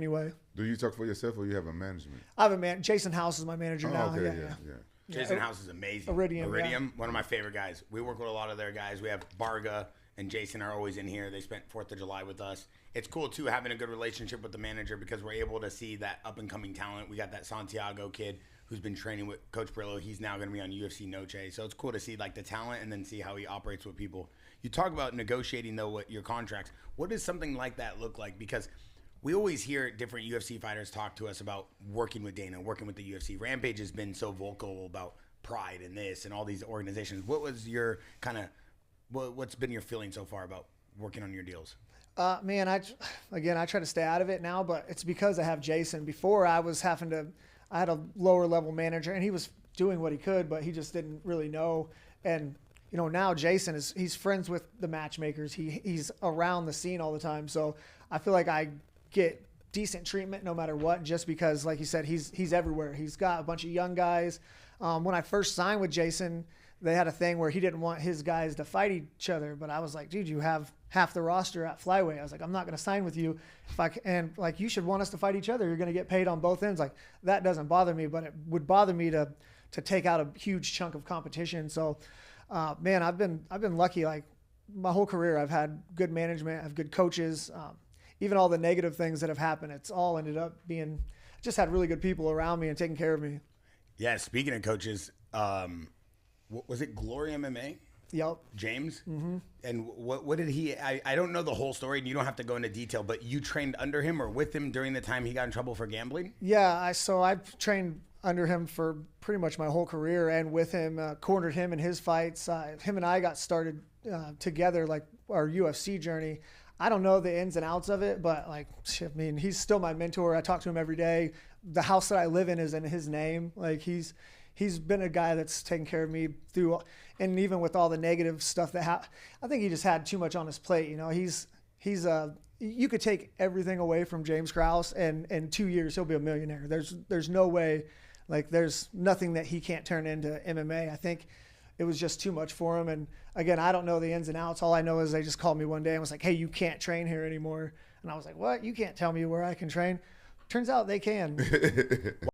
anyway. Do you talk for yourself or you have a management? I have a man. JAXXON House is my manager now. Okay, Yeah. JAXXON House is amazing. Iridium, one of my favorite guys. We work with a lot of their guys. We have Barga and Jason are always in here. They spent 4th of July with us. It's cool, too, having a good relationship with the manager because we're able to see that up-and-coming talent. We got that Santiago kid who's been training with Coach Brillo. He's now going to be on UFC Noche. So it's cool to see, like, the talent and then see how he operates with people. You talk about negotiating, though, with your contracts. What does something like that look like? Because we always hear different UFC fighters talk to us about working with Dana, working with the UFC. Rampage has been so vocal about pride and this and all these organizations. What was your kind of what's been your feeling so far about working on your deals? Man, I try to stay out of it now, but it's because I have Jason. Before I had a lower level manager and he was doing what he could, but he just didn't really know. And now Jason he's friends with the matchmakers. He's around the scene all the time. So I feel like I get decent treatment no matter what, just because, like you said, he's everywhere. He's got a bunch of young guys. When I first signed with Jason, they had a thing where he didn't want his guys to fight each other, but I was like, dude, you have half the roster at flyweight. I was like, I'm not going to sign with you and you should want us to fight each other. You're going to get paid on both ends. Like, that doesn't bother me, but it would bother me to take out a huge chunk of competition. So, man, I've been lucky. Like, my whole career, I've had good management, I have good coaches. Even all the negative things that have happened, it's all ended up being, just had really good people around me and taking care of me. Yeah. Speaking of coaches, was it Glory MMA? Yep. James? Mm-hmm. And what did he, I don't know the whole story and you don't have to go into detail, but you trained under him or with him during the time he got in trouble for gambling? Yeah. So I've trained under him for pretty much my whole career and with him, cornered him in his fights. Him and I got started together, like our UFC journey. I don't know the ins and outs of it, but like, I mean, he's still my mentor. I talk to him every day. The house that I live in is in his name. Like, he's been a guy that's taken care of me through, and even with all the negative stuff that I think he just had too much on his plate. You could take everything away from James Krause, and in 2 years he'll be a millionaire. There's no way, like, there's nothing that he can't turn into MMA. I think it was just too much for him. And again, I don't know the ins and outs. All I know is they just called me one day and was like, hey, you can't train here anymore. And I was like, what? You can't tell me where I can train? Turns out they can.